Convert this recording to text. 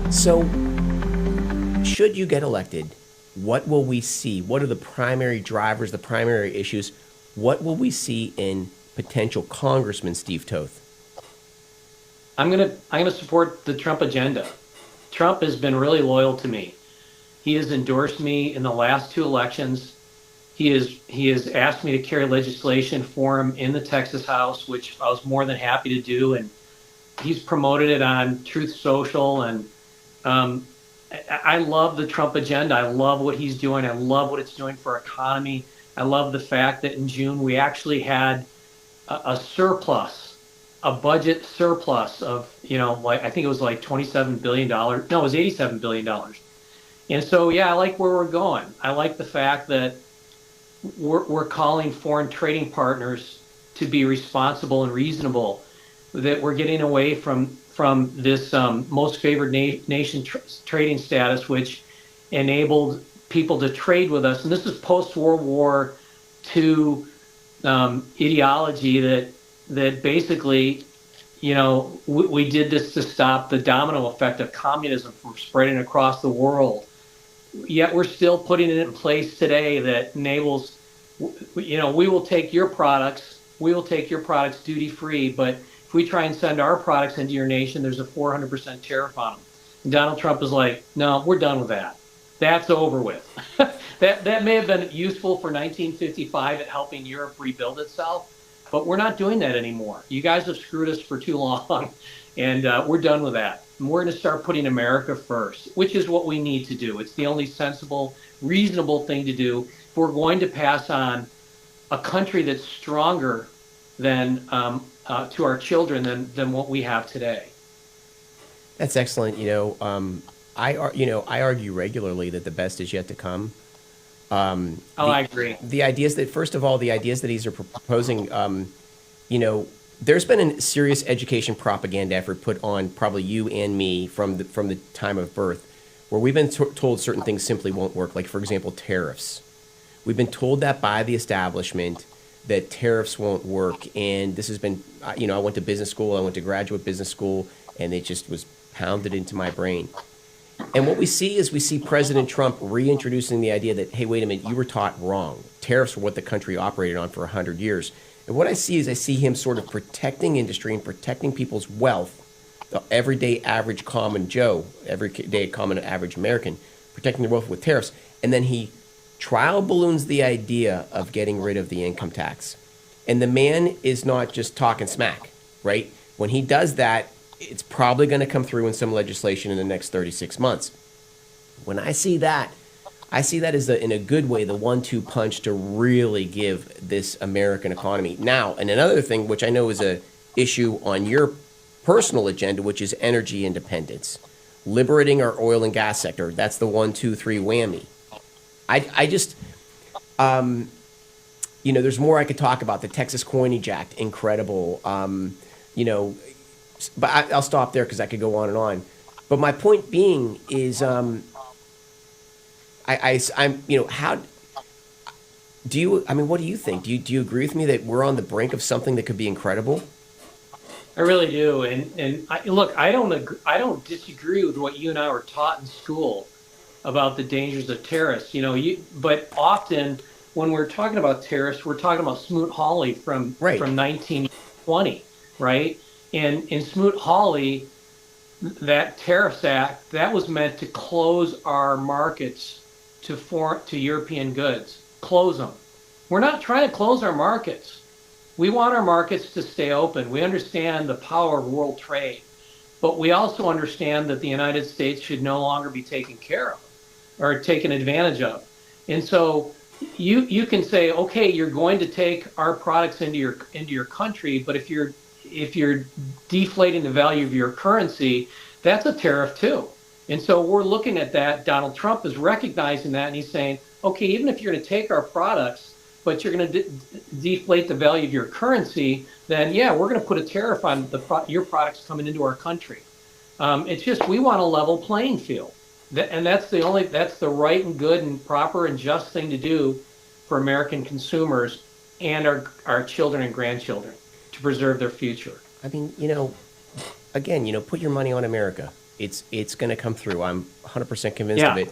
So, should you get elected, what will we see? What are the primary drivers, the primary issues? What will we see in potential Congressman Steve Toth? I'm gonna support the Trump agenda. Trump has been really loyal to me. He has endorsed me in the last two elections. He has asked me to carry legislation for him in the Texas House, which I was more than happy to do. And he's promoted it on Truth Social. And um, I love the Trump agenda. I love what he's doing. I love what it's doing for our economy. I love the fact that in June we actually had a surplus, a budget surplus of, like I think it was like $27 billion. No, it was $87 billion. And so, yeah, I like where we're going. I like the fact that we're calling foreign trading partners to be responsible and reasonable. That we're getting away from this most favored nation trading status, which enabled people to trade with us. And this is post World War II ideology that basically, we did this to stop the domino effect of communism from spreading across the world. Yet we're still putting it in place today that enables, we will take your products duty free, but if we try and send our products into your nation, there's a 400% tariff on them. And Donald Trump is like, no, we're done with that. That's over with. That may have been useful for 1955 at helping Europe rebuild itself, but we're not doing that anymore. You guys have screwed us for too long, and we're done with that. And we're going to start putting America first, which is what we need to do. It's the only sensible, reasonable thing to do if we're going to pass on a country that's stronger than to our children than what we have today. That's excellent. I argue regularly that the best is yet to come. Oh, I agree. The ideas that, first of all, the ideas that he's proposing, there's been a serious education propaganda effort put on probably you and me from the time of birth, where we've been told certain things simply won't work. Like, for example, tariffs. We've been told that by the establishment that tariffs won't work, and this has been, I went to business school, I went to graduate business school, and it just was pounded into my brain. And what we see is we see President Trump reintroducing the idea that, hey, wait a minute, you were taught wrong. Tariffs were what the country operated on for 100 years. And what I see him sort of protecting industry and protecting people's wealth, the everyday average common Joe, everyday common average American, protecting their wealth with tariffs. And then he trial balloons the idea of getting rid of the income tax. And the man is not just talking smack, right? When he does that, it's probably going to come through in some legislation in the next 36 months. When I see that as in a good way, the 1-2 punch to really give this American economy. Now, and another thing, which I know is a issue on your personal agenda, which is energy independence, liberating our oil and gas sector. That's the 1-2-3 whammy. I just, there's more I could talk about. The Texas Coinage Act, incredible. But I'll stop there because I could go on and on. But my point being is, how do you? I mean, what do you think? Do you agree with me that we're on the brink of something that could be incredible? I really do. Look, I don't disagree with what you and I were taught in school about the dangers of terrorists. But often when we're talking about terrorists, we're talking about Smoot-Hawley from Right. 1920, right? And in Smoot-Hawley, that Tariffs Act, that was meant to close our markets to European goods. Close them. We're not trying to close our markets. We want our markets to stay open. We understand the power of world trade, but we also understand that the United States should no longer be taken care of or taken advantage of. And so you can say, okay, you're going to take our products into your country, but if you're deflating the value of your currency, that's a tariff too. And so we're looking at that. Donald Trump is recognizing that, and he's saying, okay, even if you're going to take our products, but you're going to deflate the value of your currency, then yeah, we're going to put a tariff on your products coming into our country. It's just we want a level playing field, and that's the right and good and proper and just thing to do for American consumers and our children and grandchildren to preserve their future. I mean, again, put your money on America. It's going to come through. I'm 100% convinced Yeah. of it.